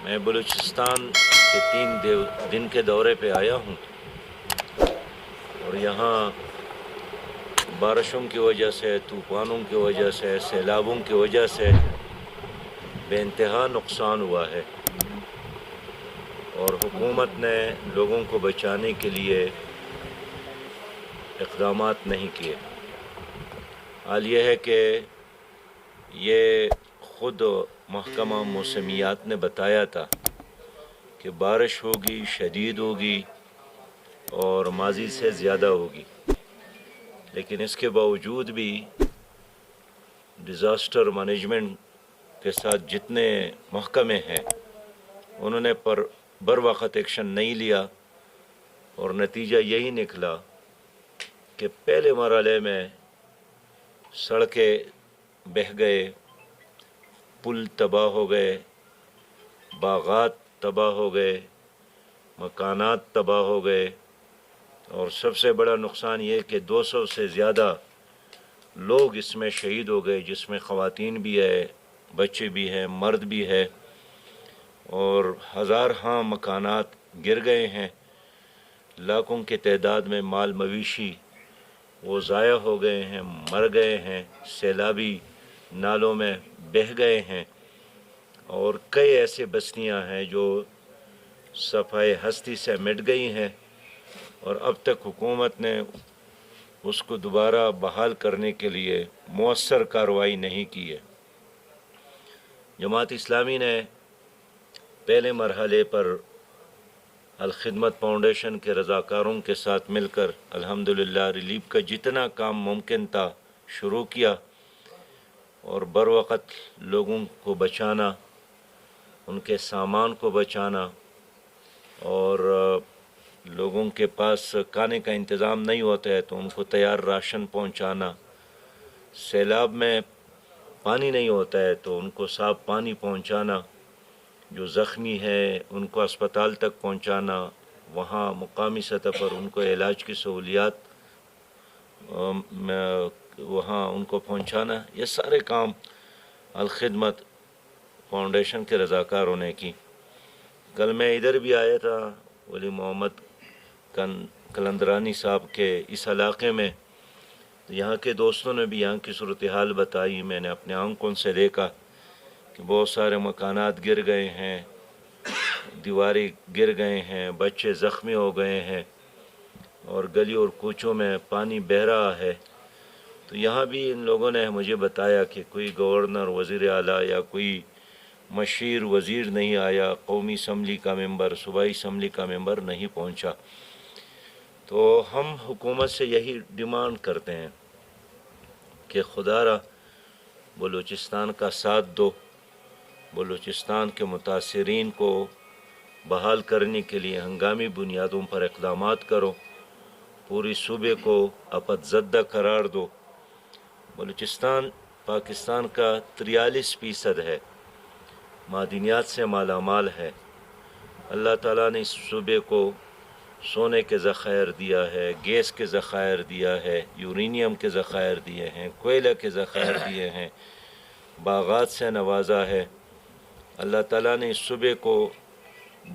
میں بلوچستان کے 3 دن کے دورے پہ آیا ہوں اور یہاں بارشوں کی وجہ سے، طوفانوں کی وجہ سے، سیلابوں کی وجہ سے بے انتہا نقصان ہوا ہے، اور حکومت نے لوگوں کو بچانے کے لیے اقدامات نہیں کیے۔ حال یہ ہے کہ یہ خود محکمہ موسمیات نے بتایا تھا کہ بارش ہوگی، شدید ہوگی اور ماضی سے زیادہ ہوگی، لیکن اس کے باوجود بھی ڈیزاسٹر مینجمنٹ کے ساتھ جتنے محکمے ہیں انہوں نے بر وقت ایکشن نہیں لیا، اور نتیجہ یہی نکلا کہ پہلے مرحلے میں سڑکیں بہہ گئے، پل تباہ ہو گئے، باغات تباہ ہو گئے، مکانات تباہ ہو گئے، اور سب سے بڑا نقصان یہ کہ 200 سے زیادہ لوگ اس میں شہید ہو گئے، جس میں خواتین بھی ہے، بچے بھی ہیں، مرد بھی ہے، اور ہزارہا مکانات گر گئے ہیں۔ لاکھوں کی تعداد میں مال مویشی وہ ضائع ہو گئے ہیں، مر گئے ہیں، سیلابی نالوں میں بہہ گئے ہیں، اور کئی ایسے بستیاں ہیں جو صفحۂ ہستی سے مٹ گئی ہیں، اور اب تک حکومت نے اس کو دوبارہ بحال کرنے کے لیے مؤثر کارروائی نہیں کی ہے۔ جماعت اسلامی نے پہلے مرحلے پر الخدمت فاؤنڈیشن کے رضاکاروں کے ساتھ مل کر الحمدللہ ریلیف کا جتنا کام ممکن تھا شروع کیا، اور بروقت لوگوں کو بچانا، ان کے سامان کو بچانا، اور لوگوں کے پاس کھانے کا انتظام نہیں ہوتا ہے تو ان کو تیار راشن پہنچانا، سیلاب میں پانی نہیں ہوتا ہے تو ان کو صاف پانی پہنچانا، جو زخمی ہے ان کو اسپتال تک پہنچانا، وہاں مقامی سطح پر ان کو علاج کی سہولیات وہاں ان کو پہنچانا، یہ سارے کام الخدمت فاؤنڈیشن کے رضاکاروں نے کی۔ کل میں ادھر بھی آیا تھا ولی محمد کلندرانی صاحب کے اس علاقے میں، یہاں کے دوستوں نے بھی یہاں کی صورتحال بتائی، میں نے اپنے آنکھوں سے دیکھا کہ بہت سارے مکانات گر گئے ہیں، دیواریں گر گئے ہیں، بچے زخمی ہو گئے ہیں، اور گلی اور کوچوں میں پانی بہہ رہا ہے۔ تو یہاں بھی ان لوگوں نے مجھے بتایا کہ کوئی گورنر، وزیر اعلیٰ یا کوئی مشیر وزیر نہیں آیا، قومی اسمبلی کا ممبر، صوبائی اسمبلی کا ممبر نہیں پہنچا۔ تو ہم حکومت سے یہی ڈیمانڈ کرتے ہیں کہ خدا را بلوچستان کا ساتھ دو، بلوچستان کے متاثرین کو بحال کرنے کے لیے ہنگامی بنیادوں پر اقدامات کرو، پوری صوبے کو آپت زدہ قرار دو۔ بلوچستان پاکستان کا 43% ہے، معدنیات سے مالا مال ہے۔ اللہ تعالیٰ نے اس صوبے کو سونے کے ذخائر دیا ہے، گیس کے ذخائر دیا ہے، یورینیم کے ذخائر دیے ہیں، کوئلہ کے ذخائر دیے ہیں، باغات سے نوازا ہے۔ اللہ تعالیٰ نے اس صوبے کو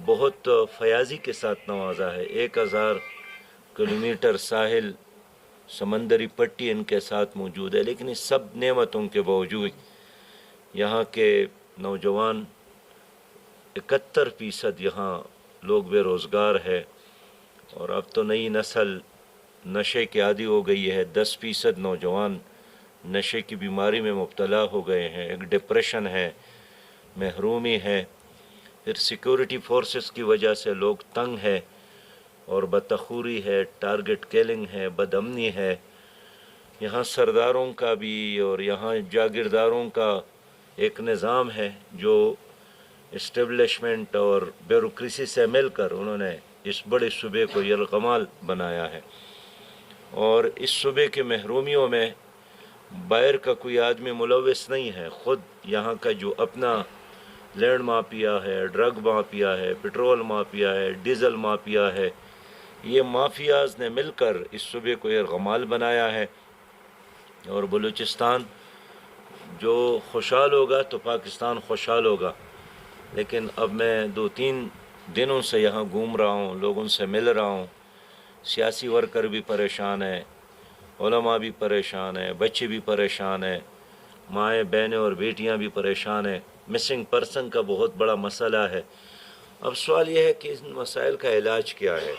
بہت فیاضی کے ساتھ نوازا ہے۔ 1000 کلومیٹر ساحل، سمندری پٹی ان کے ساتھ موجود ہے، لیکن اس سب نعمتوں کے باوجود یہاں کے نوجوان 71% یہاں لوگ بے روزگار ہے، اور اب تو نئی نسل نشے کے عادی ہو گئی ہے۔ 10% نوجوان نشے کی بیماری میں مبتلا ہو گئے ہیں، ایک ڈپریشن ہے، محرومی ہے، پھر سیکورٹی فورسز کی وجہ سے لوگ تنگ ہے، اور بدتخوری ہے، ٹارگٹ کیلنگ ہے، بد امنی ہے۔ یہاں سرداروں کا بھی اور یہاں جاگیرداروں کا ایک نظام ہے جو اسٹیبلشمنٹ اور بیوروکریسی سے مل کر انہوں نے اس بڑے صوبے کو یرغمال بنایا ہے، اور اس صوبے کے محرومیوں میں باہر کا کوئی آدمی ملوث نہیں ہے۔ خود یہاں کا جو اپنا لینڈ مافیا ہے، ڈرگ مافیا ہے، پٹرول مافیا ہے، ڈیزل مافیا ہے، یہ مافیاز نے مل کر اس صوبے کو یرغمال بنایا ہے، اور بلوچستان جو خوشحال ہوگا تو پاکستان خوشحال ہوگا۔ لیکن اب میں 2-3 دنوں سے یہاں گھوم رہا ہوں، لوگوں سے مل رہا ہوں، سیاسی ورکر بھی پریشان ہیں، علماء بھی پریشان ہیں، بچے بھی پریشان ہیں، مائیں بہنیں اور بیٹیاں بھی پریشان ہیں۔ مسنگ پرسن کا بہت بڑا مسئلہ ہے۔ اب سوال یہ ہے کہ ان مسائل کا علاج کیا ہے؟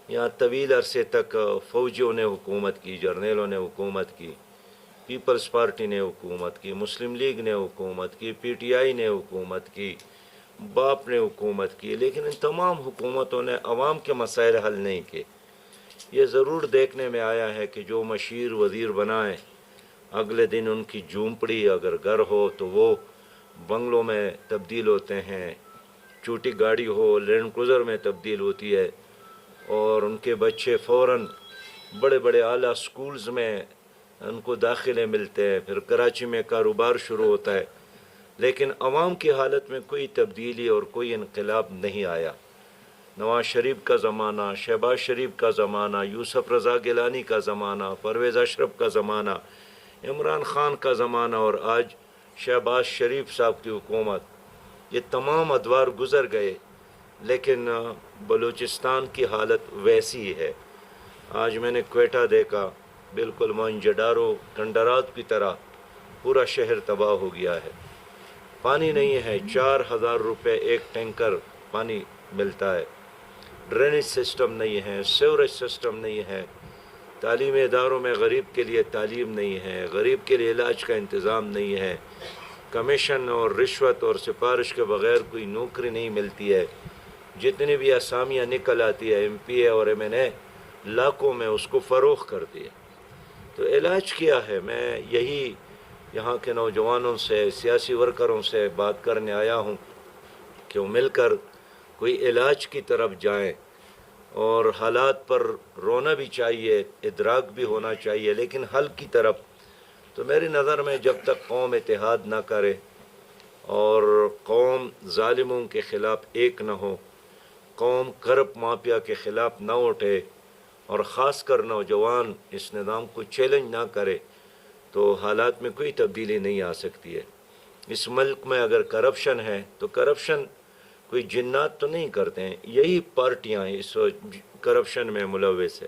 یہاں طویل عرصے تک فوجیوں نے حکومت کی، جرنیلوں نے حکومت کی، پیپلز پارٹی نے حکومت کی، مسلم لیگ نے حکومت کی، پی ٹی آئی نے حکومت کی، باپ نے حکومت کی، لیکن ان تمام حکومتوں نے عوام کے مسائل حل نہیں کیے۔ یہ ضرور دیکھنے میں آیا ہے کہ جو مشیر وزیر بنائیں، اگلے دن ان کی جھونپڑی اگر گھر ہو تو وہ بنگلوں میں تبدیل ہوتے ہیں، چھوٹی گاڑی ہو لینڈ کروزر میں تبدیل ہوتی ہے، اور ان کے بچے فوراً بڑے بڑے اعلیٰ سکولز میں ان کو داخلے ملتے ہیں، پھر کراچی میں کاروبار شروع ہوتا ہے، لیکن عوام کی حالت میں کوئی تبدیلی اور کوئی انقلاب نہیں آیا۔ نواز شریف کا زمانہ، شہباز شریف کا زمانہ، یوسف رضا گیلانی کا زمانہ، پرویز اشرف کا زمانہ، عمران خان کا زمانہ، اور آج شہباز شریف صاحب کی حکومت، یہ تمام ادوار گزر گئے، لیکن بلوچستان کی حالت ویسی ہی ہے۔ آج میں نے کوئٹہ دیکھا، بالکل موئنجڈارو کنڈرات کی طرح پورا شہر تباہ ہو گیا ہے۔ پانی نہیں ہے، 4,000 روپے ایک ٹینکر پانی ملتا ہے، ڈرینیج سسٹم نہیں ہے، سیوریج سسٹم نہیں ہے، تعلیمی اداروں میں غریب کے لیے تعلیم نہیں ہے، غریب کے لیے علاج کا انتظام نہیں ہے، کمیشن اور رشوت اور سفارش کے بغیر کوئی نوکری نہیں ملتی ہے، جتنی بھی اسامیاں نکل آتی ہے ایم پی اے اور ایم این اے لاکھوں میں اس کو فروخت کر دیا۔ تو علاج کیا ہے؟ میں یہی یہاں کے نوجوانوں سے، سیاسی ورکروں سے بات کرنے آیا ہوں کہ وہ مل کر کوئی علاج کی طرف جائیں، اور حالات پر رونا بھی چاہیے، ادراک بھی ہونا چاہیے، لیکن حل کی طرف تو میری نظر میں جب تک قوم اتحاد نہ کرے اور قوم ظالموں کے خلاف ایک نہ ہو، قوم کرپ مافیا کے خلاف نہ اٹھے، اور خاص کر نوجوان اس نظام کو چیلنج نہ کرے، تو حالات میں کوئی تبدیلی نہیں آ سکتی ہے۔ اس ملک میں اگر کرپشن ہے تو کرپشن کوئی جنات تو نہیں کرتے ہیں، یہی پارٹیاں اس کرپشن میں ملوث ہے،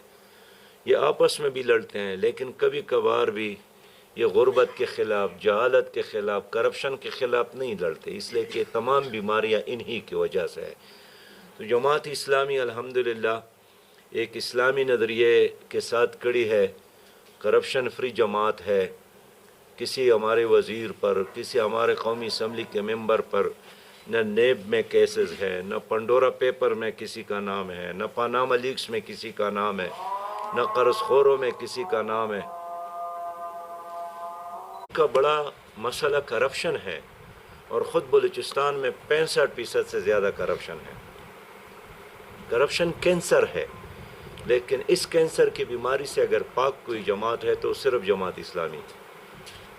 یہ آپس میں بھی لڑتے ہیں، لیکن کبھی کبھار بھی یہ غربت کے خلاف، جہالت کے خلاف، کرپشن کے خلاف نہیں لڑتے، اس لیے کہ تمام بیماریاں انہی کی وجہ سے ہے۔ تو جماعت اسلامی الحمدللہ ایک اسلامی نظریے کے ساتھ کڑی ہے، کرپشن فری جماعت ہے۔ کسی ہمارے وزیر پر، کسی ہمارے قومی اسمبلی کے ممبر پر نہ نیب میں کیسز ہے، نہ پنڈورا پیپر میں کسی کا نام ہے، نہ پاناما لیکس میں کسی کا نام ہے، نہ قرض خوروں میں کسی کا نام ہے۔ کا بڑا مسئلہ کرپشن ہے، اور خود بلوچستان میں 65% سے زیادہ کرپشن ہے۔ کرپشن کینسر ہے، لیکن اس کینسر کی بیماری سے اگر پاک کوئی جماعت ہے تو صرف جماعت اسلامی۔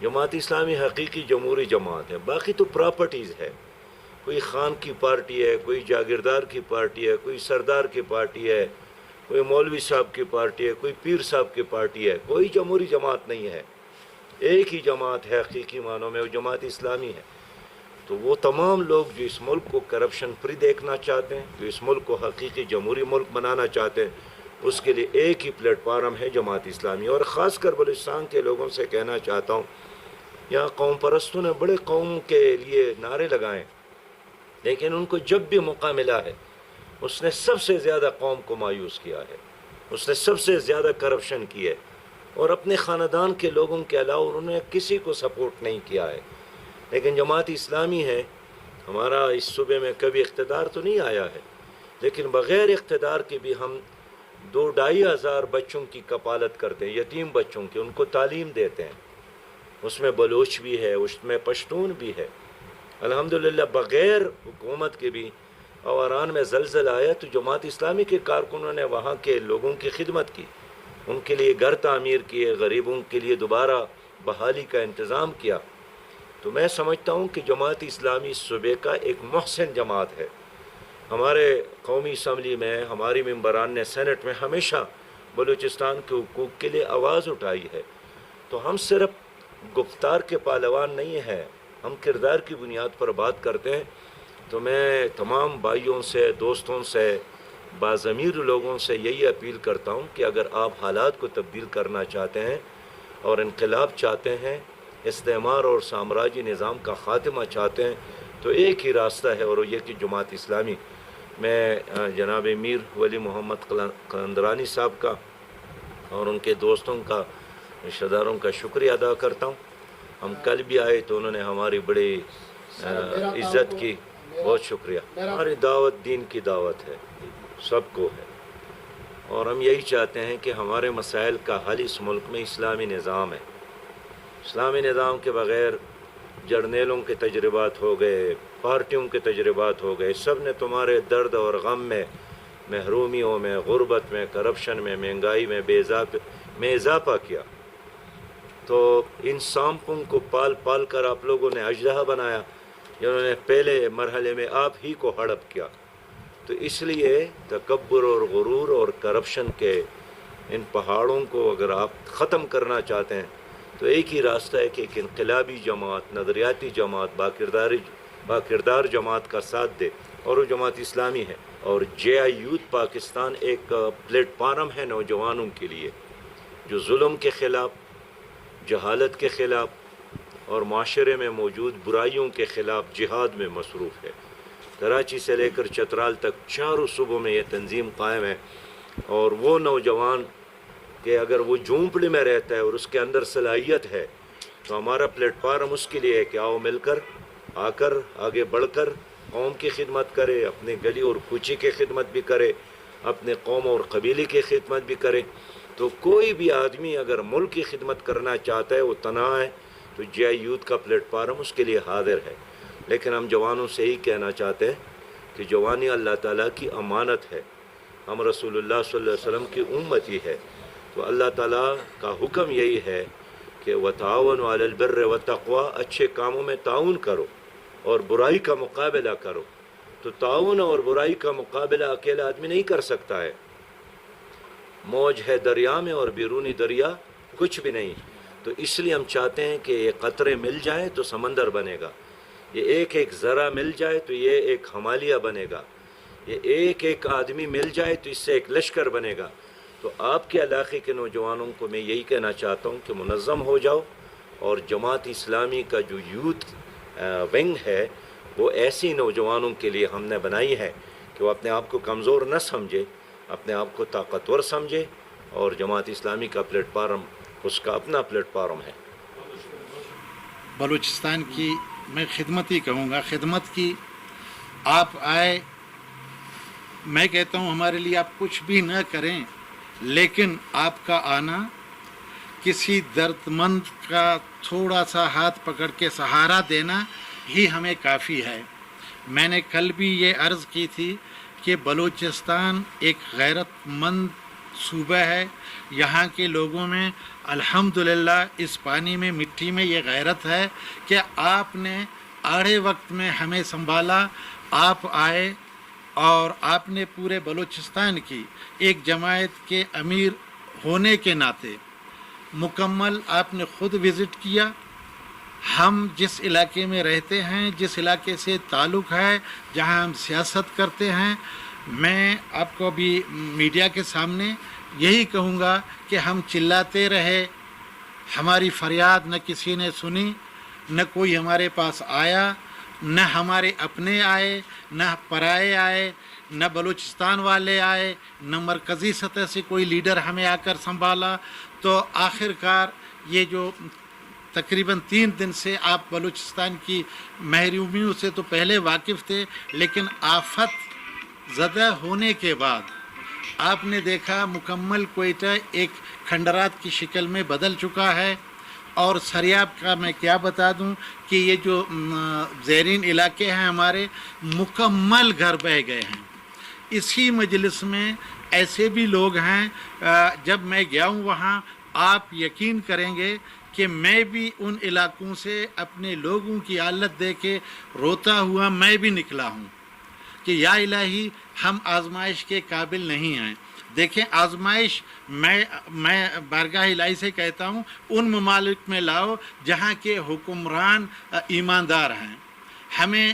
جماعت اسلامی حقیقی جمہوری جماعت ہے، باقی تو پراپرٹیز ہے۔ کوئی خان کی پارٹی ہے، کوئی جاگیردار کی پارٹی ہے، کوئی سردار کی پارٹی ہے، کوئی مولوی صاحب کی پارٹی ہے، کوئی پیر صاحب کی پارٹی ہے، کوئی جمہوری جماعت نہیں ہے۔ ایک ہی جماعت ہے حقیقی معنوں میں، وہ جماعت اسلامی ہے۔ تو وہ تمام لوگ جو اس ملک کو کرپشن فری دیکھنا چاہتے ہیں، جو اس ملک کو حقیقی جمہوری ملک بنانا چاہتے ہیں، اس کے لیے ایک ہی پلیٹ فارم ہے جماعت اسلامی۔ اور خاص کر بلوچستان کے لوگوں سے کہنا چاہتا ہوں، یہاں قوم پرستوں نے بڑے قوم کے لیے نعرے لگائیں، لیکن ان کو جب بھی موقع ملا ہے اس نے سب سے زیادہ قوم کو مایوس کیا ہے، اس نے سب سے زیادہ کرپشن کی ہے، اور اپنے خاندان کے لوگوں کے علاوہ انہوں نے کسی کو سپورٹ نہیں کیا ہے۔ لیکن جماعت اسلامی ہے، ہمارا اس صوبے میں کبھی اقتدار تو نہیں آیا ہے، لیکن بغیر اقتدار کے بھی ہم 2,500 بچوں کی کفالت کرتے ہیں، یتیم بچوں کی، ان کو تعلیم دیتے ہیں، اس میں بلوچ بھی ہے، اس میں پشتون بھی ہے۔ الحمدللہ بغیر حکومت کے بھی اواران میں زلزلہ آیا تو جماعت اسلامی کے کارکنوں نے وہاں کے لوگوں کی خدمت کی، ان کے لیے گھر تعمیر کیے، غریبوں کے لیے دوبارہ بحالی کا انتظام کیا۔ تو میں سمجھتا ہوں کہ جماعت اسلامی صوبے کا ایک محسن جماعت ہے۔ ہمارے قومی اسمبلی میں ہماری ممبران نے سینٹ میں ہمیشہ بلوچستان کے حقوق کے لیے آواز اٹھائی ہے۔ تو ہم صرف گفتار کے پہلوان نہیں ہیں، ہم کردار کی بنیاد پر بات کرتے ہیں، تو میں تمام بھائیوں سے، دوستوں سے، باضمیر لوگوں سے یہی اپیل کرتا ہوں کہ اگر آپ حالات کو تبدیل کرنا چاہتے ہیں اور انقلاب چاہتے ہیں، استعمار اور سامراجی نظام کا خاتمہ چاہتے ہیں، تو ایک ہی راستہ ہے، اور وہ یہ کہ جماعت اسلامی. میں جناب میر ولی محمد قلندرانی صاحب کا اور ان کے دوستوں کا، رشتہ داروں کا شکریہ ادا کرتا ہوں. ہم کل بھی آئے تو انہوں نے ہماری بڑی عزت کی. بہت شکریہ. ہماری دعوت دین کی دعوت ہے، سب کو ہے، اور ہم یہی چاہتے ہیں کہ ہمارے مسائل کا حل اس ملک میں اسلامی نظام ہے. اسلامی نظام کے بغیر جرنیلوں کے تجربات ہو گئے، پارٹیوں کے تجربات ہو گئے، سب نے تمہارے درد اور غم میں، محرومیوں میں، غربت میں، کرپشن میں، مہنگائی میں اضافہ کیا. تو ان سانپوں کو پال پال کر آپ لوگوں نے اژدہا بنایا، جنہوں نے پہلے مرحلے میں آپ ہی کو ہڑپ کیا. تو اس لیے تکبر اور غرور اور کرپشن کے ان پہاڑوں کو اگر آپ ختم کرنا چاہتے ہیں تو ایک ہی راستہ ہے کہ ایک انقلابی جماعت، نظریاتی جماعت، باکردار جماعت کا ساتھ دے، اور وہ جماعت اسلامی ہے. اور جے آئی یوتھ پاکستان ایک پلیٹ فارم ہے نوجوانوں کے لیے جو ظلم کے خلاف، جہالت کے خلاف اور معاشرے میں موجود برائیوں کے خلاف جہاد میں مصروف ہے. کراچی سے لے کر چترال تک چاروں صوبوں میں یہ تنظیم قائم ہے. اور وہ نوجوان کہ اگر وہ جھونپڑی میں رہتا ہے اور اس کے اندر صلاحیت ہے تو ہمارا پلیٹ فارم اس کے لیے ہے کہ آؤ مل کر آگے بڑھ کر قوم کی خدمت کرے، اپنے گلی اور کوچی کی خدمت بھی کرے، اپنے قوم اور قبیلے کی خدمت بھی کرے. تو کوئی بھی آدمی اگر ملک کی خدمت کرنا چاہتا ہے، وہ تنہا ہے، تو جے آئی یوتھ کا پلیٹ فارم اس کے لیے حاضر ہے. لیکن ہم جوانوں سے ہی کہنا چاہتے ہیں کہ جوانی اللہ تعالیٰ کی امانت ہے، ہم رسول اللہ صلی اللہ علیہ وسلم کی امت ہی ہے. تو اللہ تعالیٰ کا حکم یہی ہے کہ وَتَعَاوَنُوا عَلَى الْبِرِّ وَالتَّقْوَىٰ، اچھے کاموں میں تعاون کرو اور برائی کا مقابلہ کرو. تو تعاون اور برائی کا مقابلہ اکیلا آدمی نہیں کر سکتا ہے. موج ہے دریا میں اور بیرونی دریا کچھ بھی نہیں. تو اس لیے ہم چاہتے ہیں کہ یہ قطرے مل جائیں تو سمندر بنے گا، یہ ایک ایک ذرہ مل جائے تو یہ ایک ہمالیہ بنے گا، یہ ایک ایک آدمی مل جائے تو اس سے ایک لشکر بنے گا. تو آپ کے علاقے کے نوجوانوں کو میں یہی کہنا چاہتا ہوں کہ منظم ہو جاؤ، اور جماعت اسلامی کا جو یوتھ ونگ ہے وہ ایسی نوجوانوں کے لیے ہم نے بنائی ہے کہ وہ اپنے آپ کو کمزور نہ سمجھے، اپنے آپ کو طاقتور سمجھے، اور جماعت اسلامی کا پلیٹ فارم اس کا اپنا پلیٹ فارم ہے. بلوچستان کی میں خدمت ہی کہوں گا، خدمت کی. آپ آئے، میں کہتا ہوں ہمارے لیے آپ کچھ بھی نہ کریں، لیکن آپ کا آنا کسی درد مند کا تھوڑا سا ہاتھ پکڑ کے سہارا دینا ہی ہمیں کافی ہے. میں نے کل بھی یہ عرض کی تھی کہ بلوچستان ایک غیرت مند صوبہ ہے. یہاں کے لوگوں میں الحمدللہ اس پانی میں، مٹی میں یہ غیرت ہے کہ آپ نے آڑے وقت میں ہمیں سنبھالا. آپ آئے اور آپ نے پورے بلوچستان کی ایک جماعت کے امیر ہونے کے ناطے مکمل آپ نے خود وزٹ کیا. ہم جس علاقے میں رہتے ہیں، جس علاقے سے تعلق ہے، جہاں ہم سیاست کرتے ہیں، میں آپ کو بھی میڈیا کے سامنے یہی کہوں گا کہ ہم چلاتے رہے، ہماری فریاد نہ کسی نے سنی، نہ کوئی ہمارے پاس آیا، نہ ہمارے اپنے آئے، نہ پرائے آئے، نہ بلوچستان والے آئے، نہ مرکزی سطح سے کوئی لیڈر ہمیں آ کر سنبھالا. تو آخر کار یہ جو تقریباً 3 دن سے آپ بلوچستان کی محرومیوں سے تو پہلے واقف تھے، لیکن آفت زدہ ہونے کے بعد آپ نے دیکھا مکمل کوئٹہ ایک کھنڈرات کی شکل میں بدل چکا ہے. اور سریاب کا میں کیا بتا دوں کہ یہ جو زیرین علاقے ہیں ہمارے، مکمل گھر بہہ گئے ہیں. اسی مجلس میں ایسے بھی لوگ ہیں، جب میں گیا ہوں وہاں، آپ یقین کریں گے کہ میں بھی ان علاقوں سے اپنے لوگوں کی حالت دیکھ کے روتا ہوا میں بھی نکلا ہوں کہ یا الہی ہم آزمائش کے قابل نہیں ہیں. دیکھیں آزمائش میں بارگاہ الہی سے کہتا ہوں ان ممالک میں لاؤ جہاں کے حکمران ایماندار ہیں. ہمیں